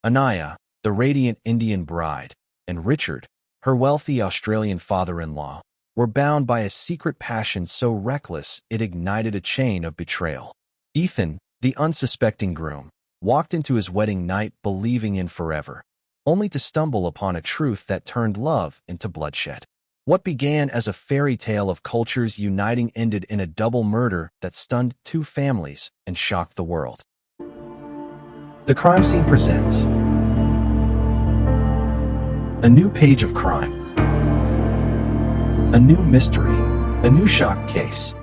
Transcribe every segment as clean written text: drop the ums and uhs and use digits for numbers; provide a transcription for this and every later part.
Anaya, the radiant Indian bride, and Richard, her wealthy Australian father-in-law, were bound by a secret passion so reckless it ignited a chain of betrayal. Ethan, the unsuspecting groom, walked into his wedding night believing in forever, only to stumble upon a truth that turned love into bloodshed. What began as a fairy tale of cultures uniting ended in a double murder that stunned two families and shocked the world. The Crime Scene presents a new page of crime, a new mystery, a new shock case.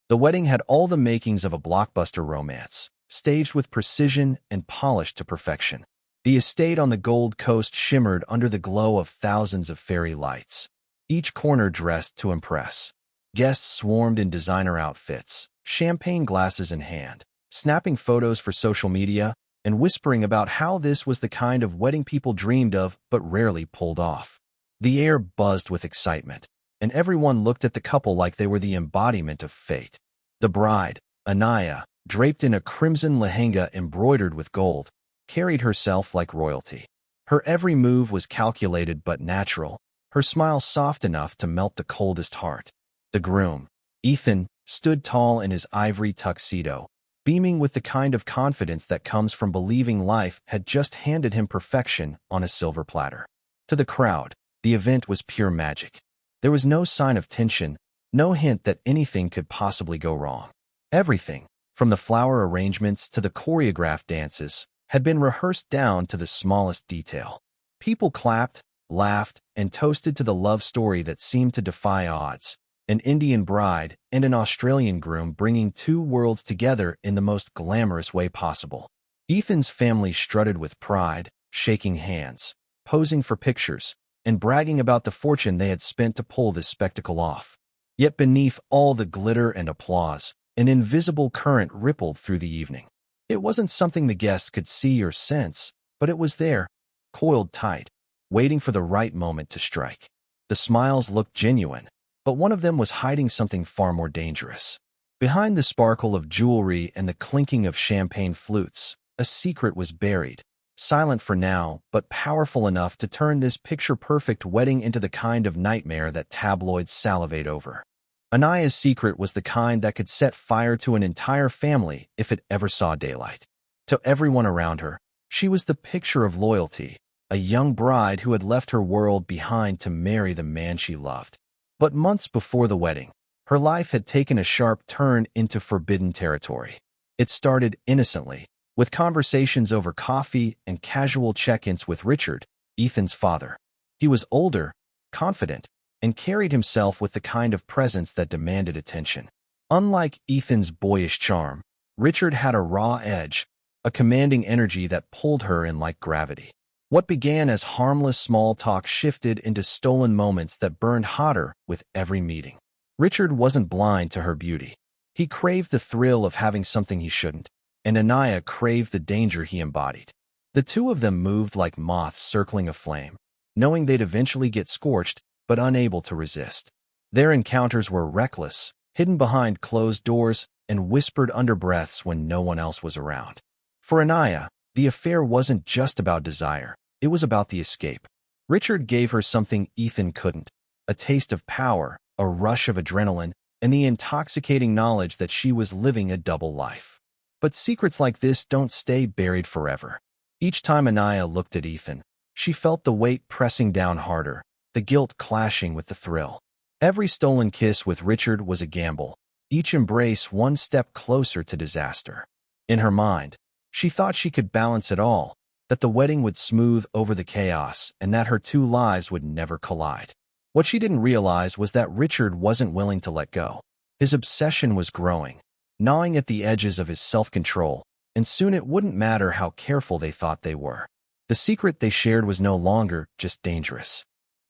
The wedding had all the makings of a blockbuster romance, staged with precision and polished to perfection. The estate on the Gold Coast shimmered under the glow of thousands of fairy lights, each corner dressed to impress. Guests swarmed in designer outfits, champagne glasses in hand, snapping photos for social media, and whispering about how this was the kind of wedding people dreamed of but rarely pulled off. The air buzzed with excitement, and everyone looked at the couple like they were the embodiment of fate. The bride, Anaya, draped in a crimson lehenga embroidered with gold, carried herself like royalty. Her every move was calculated but natural, her smile soft enough to melt the coldest heart. The groom, Ethan, stood tall in his ivory tuxedo, beaming with the kind of confidence that comes from believing life had just handed him perfection on a silver platter. To the crowd, the event was pure magic. There was no sign of tension, no hint that anything could possibly go wrong. Everything, from the flower arrangements to the choreographed dances, had been rehearsed down to the smallest detail. People clapped, laughed, and toasted to the love story that seemed to defy odds. An Indian bride and an Australian groom bringing two worlds together in the most glamorous way possible. Ethan's family strutted with pride, shaking hands, posing for pictures, and bragging about the fortune they had spent to pull this spectacle off. Yet beneath all the glitter and applause, an invisible current rippled through the evening. It wasn't something the guests could see or sense, but it was there, coiled tight, waiting for the right moment to strike. The smiles looked genuine, but one of them was hiding something far more dangerous. Behind the sparkle of jewelry and the clinking of champagne flutes, a secret was buried, silent for now, but powerful enough to turn this picture-perfect wedding into the kind of nightmare that tabloids salivate over. Anaya's secret was the kind that could set fire to an entire family if it ever saw daylight. To everyone around her, she was the picture of loyalty, a young bride who had left her world behind to marry the man she loved. But months before the wedding, her life had taken a sharp turn into forbidden territory. It started innocently, with conversations over coffee and casual check-ins with Richard, Ethan's father. He was older, confident, and carried himself with the kind of presence that demanded attention. Unlike Ethan's boyish charm, Richard had a raw edge, a commanding energy that pulled her in like gravity. What began as harmless small talk shifted into stolen moments that burned hotter with every meeting. Richard wasn't blind to her beauty. He craved the thrill of having something he shouldn't, and Anaya craved the danger he embodied. The two of them moved like moths circling a flame, knowing they'd eventually get scorched, but unable to resist. Their encounters were reckless, hidden behind closed doors, and whispered under breaths when no one else was around. For Anaya, the affair wasn't just about desire. It was about the escape. Richard gave her something Ethan couldn't, a taste of power, a rush of adrenaline, and the intoxicating knowledge that she was living a double life. But secrets like this don't stay buried forever. Each time Anaya looked at Ethan, she felt the weight pressing down harder, the guilt clashing with the thrill. Every stolen kiss with Richard was a gamble, each embrace one step closer to disaster. In her mind, she thought she could balance it all, that the wedding would smooth over the chaos and that her two lives would never collide. What she didn't realize was that Richard wasn't willing to let go. His obsession was growing, gnawing at the edges of his self-control, and soon it wouldn't matter how careful they thought they were. The secret they shared was no longer just dangerous.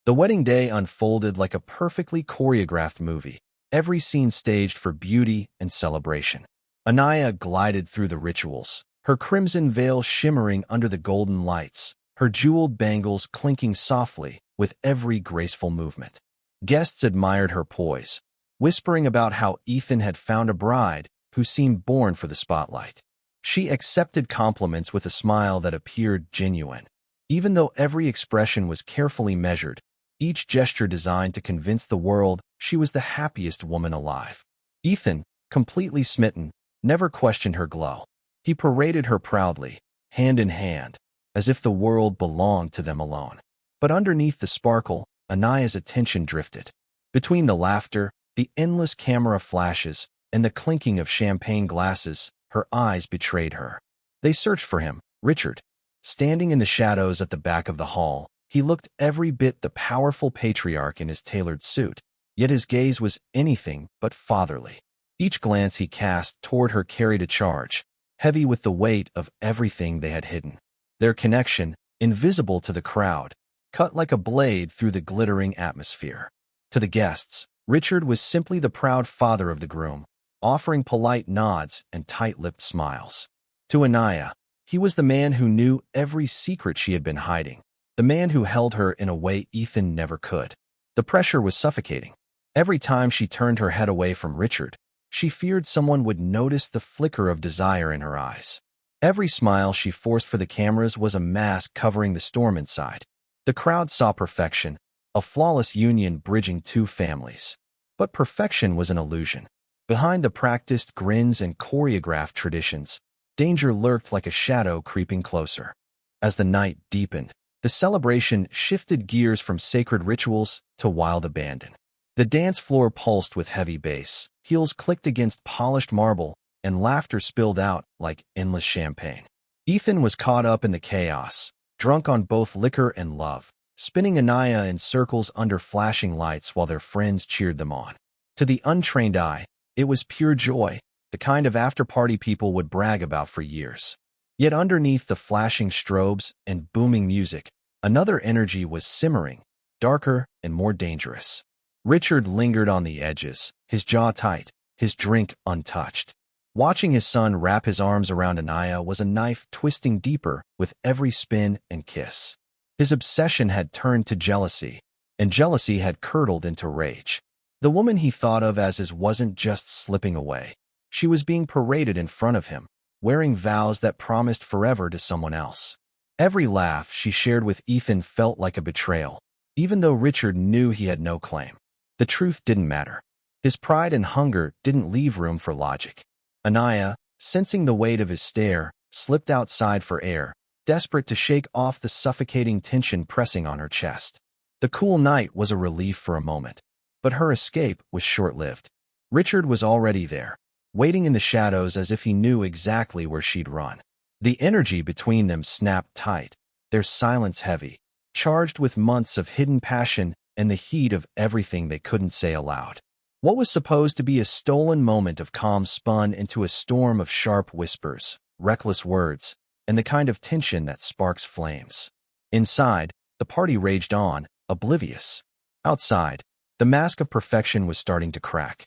The wedding day unfolded like a perfectly choreographed movie, every scene staged for beauty and celebration. Anaya glided through the rituals, her crimson veil shimmering under the golden lights, her jeweled bangles clinking softly with every graceful movement. Guests admired her poise, whispering about how Ethan had found a bride who seemed born for the spotlight. She accepted compliments with a smile that appeared genuine. Even though every expression was carefully measured, each gesture designed to convince the world she was the happiest woman alive. Ethan, completely smitten, never questioned her glow. He paraded her proudly, hand in hand, as if the world belonged to them alone. But underneath the sparkle, Anaya's attention drifted. Between the laughter, the endless camera flashes, and the clinking of champagne glasses, her eyes betrayed her. They searched for him, Richard. Standing in the shadows at the back of the hall, he looked every bit the powerful patriarch in his tailored suit, yet his gaze was anything but fatherly. Each glance he cast toward her carried a charge, heavy with the weight of everything they had hidden. Their connection, invisible to the crowd, cut like a blade through the glittering atmosphere. To the guests, Richard was simply the proud father of the groom, offering polite nods and tight-lipped smiles. To Anaya, he was the man who knew every secret she had been hiding, the man who held her in a way Ethan never could. The pressure was suffocating. Every time she turned her head away from Richard, she feared someone would notice the flicker of desire in her eyes. Every smile she forced for the cameras was a mask covering the storm inside. The crowd saw perfection, a flawless union bridging two families. But perfection was an illusion. Behind the practiced grins and choreographed traditions, danger lurked like a shadow creeping closer. As the night deepened, the celebration shifted gears from sacred rituals to wild abandon. The dance floor pulsed with heavy bass, heels clicked against polished marble, and laughter spilled out like endless champagne. Ethan was caught up in the chaos, drunk on both liquor and love, spinning Anaya in circles under flashing lights while their friends cheered them on. To the untrained eye, it was pure joy, the kind of after-party people would brag about for years. Yet underneath the flashing strobes and booming music, another energy was simmering, darker and more dangerous. Richard lingered on the edges, his jaw tight, his drink untouched. Watching his son wrap his arms around Anaya was a knife twisting deeper with every spin and kiss. His obsession had turned to jealousy, and jealousy had curdled into rage. The woman he thought of as his wasn't just slipping away. She was being paraded in front of him, wearing vows that promised forever to someone else. Every laugh she shared with Ethan felt like a betrayal, even though Richard knew he had no claim. The truth didn't matter. His pride and hunger didn't leave room for logic. Anaya, sensing the weight of his stare, slipped outside for air, desperate to shake off the suffocating tension pressing on her chest. The cool night was a relief for a moment, but her escape was short-lived. Richard was already there, waiting in the shadows as if he knew exactly where she'd run. The energy between them snapped tight, their silence heavy, charged with months of hidden passion and the heat of everything they couldn't say aloud. What was supposed to be a stolen moment of calm spun into a storm of sharp whispers, reckless words, and the kind of tension that sparks flames. Inside, the party raged on, oblivious. Outside, the mask of perfection was starting to crack.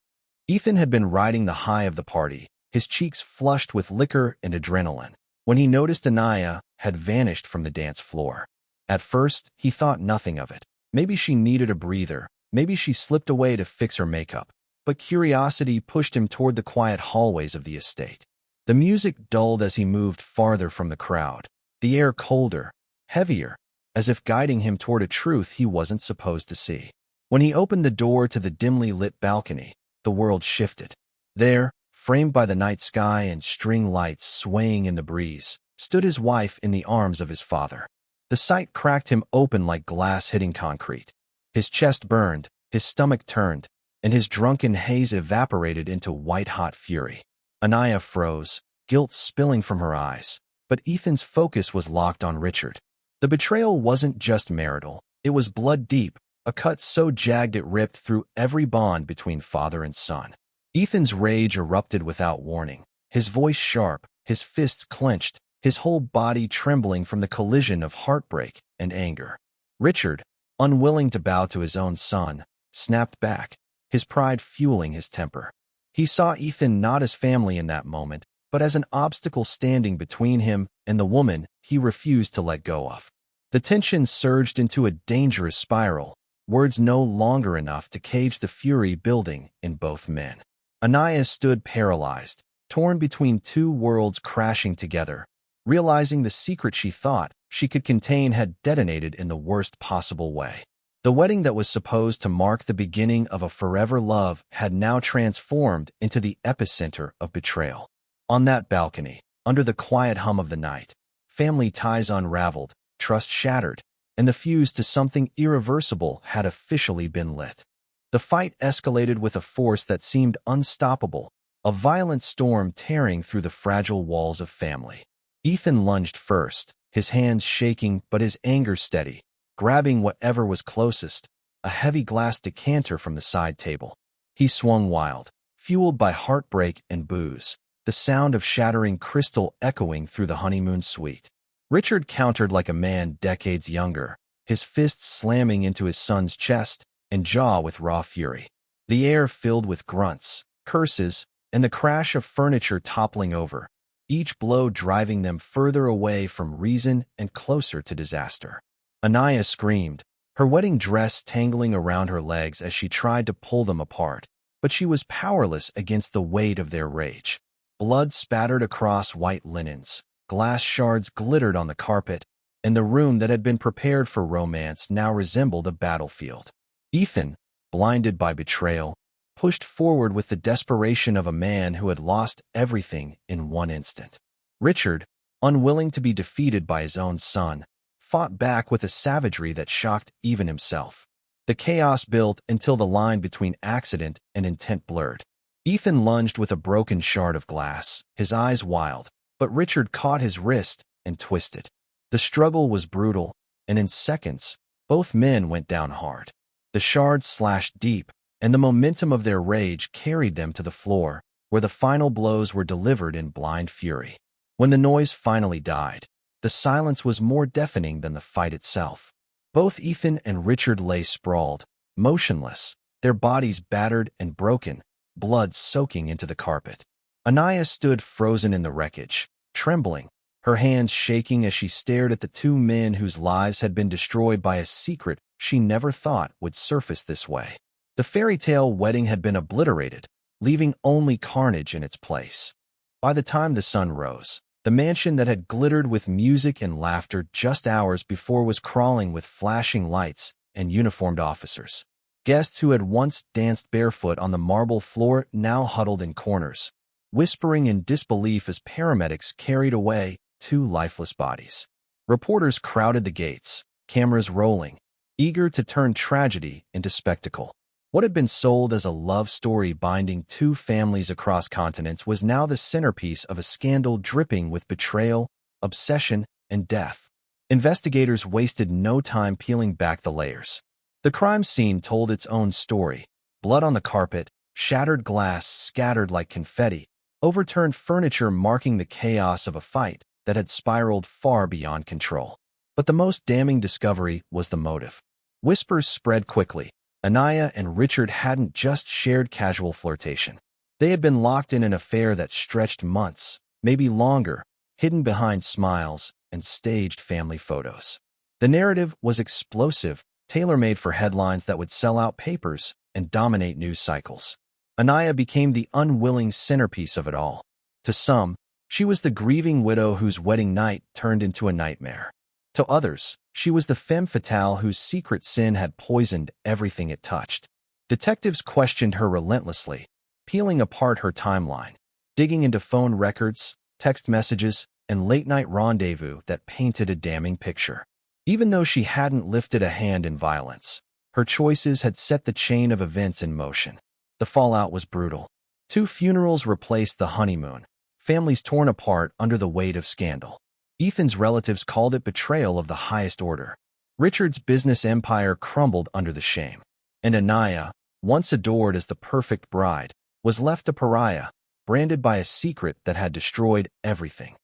Ethan had been riding the high of the party, his cheeks flushed with liquor and adrenaline, when he noticed Anaya had vanished from the dance floor. At first, he thought nothing of it. Maybe she needed a breather. Maybe she slipped away to fix her makeup. But curiosity pushed him toward the quiet hallways of the estate. The music dulled as he moved farther from the crowd, the air colder, heavier, as if guiding him toward a truth he wasn't supposed to see. When he opened the door to the dimly lit balcony, the world shifted. There, framed by the night sky and string lights swaying in the breeze, stood his wife in the arms of his father. The sight cracked him open like glass hitting concrete. His chest burned, his stomach turned, and his drunken haze evaporated into white-hot fury. Anaya froze, guilt spilling from her eyes, but Ethan's focus was locked on Richard. The betrayal wasn't just marital, it was blood-deep, a cut so jagged it ripped through every bond between father and son. Ethan's rage erupted without warning, his voice sharp, his fists clenched, his whole body trembling from the collision of heartbreak and anger. Richard, unwilling to bow to his own son, snapped back, his pride fueling his temper. He saw Ethan not as family in that moment, but as an obstacle standing between him and the woman he refused to let go of. The tension surged into a dangerous spiral, words no longer enough to cage the fury building in both men. Anaya stood paralyzed, torn between two worlds crashing together, realizing the secret she thought she could contain had detonated in the worst possible way. The wedding that was supposed to mark the beginning of a forever love had now transformed into the epicenter of betrayal. On that balcony, under the quiet hum of the night, family ties unraveled, trust shattered, and the fuse to something irreversible had officially been lit. The fight escalated with a force that seemed unstoppable, a violent storm tearing through the fragile walls of family. Ethan lunged first, his hands shaking but his anger steady, grabbing whatever was closest, a heavy glass decanter from the side table. He swung wild, fueled by heartbreak and booze, the sound of shattering crystal echoing through the honeymoon suite. Richard countered like a man decades younger, his fists slamming into his son's chest and jaw with raw fury. The air filled with grunts, curses, and the crash of furniture toppling over, each blow driving them further away from reason and closer to disaster. Anaya screamed, her wedding dress tangling around her legs as she tried to pull them apart, but she was powerless against the weight of their rage. Blood spattered across white linens, glass shards glittered on the carpet, and the room that had been prepared for romance now resembled a battlefield. Ethan, blinded by betrayal, pushed forward with the desperation of a man who had lost everything in one instant. Richard, unwilling to be defeated by his own son, fought back with a savagery that shocked even himself. The chaos built until the line between accident and intent blurred. Ethan lunged with a broken shard of glass, his eyes wild, but Richard caught his wrist and twisted. The struggle was brutal, and in seconds, both men went down hard. The shards slashed deep, and the momentum of their rage carried them to the floor, where the final blows were delivered in blind fury. When the noise finally died, the silence was more deafening than the fight itself. Both Ethan and Richard lay sprawled, motionless, their bodies battered and broken, blood soaking into the carpet. Anaya stood frozen in the wreckage, trembling, her hands shaking as she stared at the two men whose lives had been destroyed by a secret she never thought would surface this way. The fairy tale wedding had been obliterated, leaving only carnage in its place. By the time the sun rose, the mansion that had glittered with music and laughter just hours before was crawling with flashing lights and uniformed officers. Guests who had once danced barefoot on the marble floor now huddled in corners, whispering in disbelief as paramedics carried away two lifeless bodies. Reporters crowded the gates, cameras rolling, eager to turn tragedy into spectacle. What had been sold as a love story binding two families across continents was now the centerpiece of a scandal dripping with betrayal, obsession, and death. Investigators wasted no time peeling back the layers. The crime scene told its own story: blood on the carpet, shattered glass scattered like confetti, overturned furniture marking the chaos of a fight that had spiraled far beyond control. But the most damning discovery was the motive. Whispers spread quickly. Anaya and Richard hadn't just shared casual flirtation. They had been locked in an affair that stretched months, maybe longer, hidden behind smiles and staged family photos. The narrative was explosive, tailor-made for headlines that would sell out papers and dominate news cycles. Anaya became the unwilling centerpiece of it all. To some, she was the grieving widow whose wedding night turned into a nightmare. To others, she was the femme fatale whose secret sin had poisoned everything it touched. Detectives questioned her relentlessly, peeling apart her timeline, digging into phone records, text messages, and late-night rendezvous that painted a damning picture. Even though she hadn't lifted a hand in violence, her choices had set the chain of events in motion. The fallout was brutal. 2 funerals replaced the honeymoon, families torn apart under the weight of scandal. Ethan's relatives called it betrayal of the highest order. Richard's business empire crumbled under the shame. And Anaya, once adored as the perfect bride, was left a pariah, branded by a secret that had destroyed everything.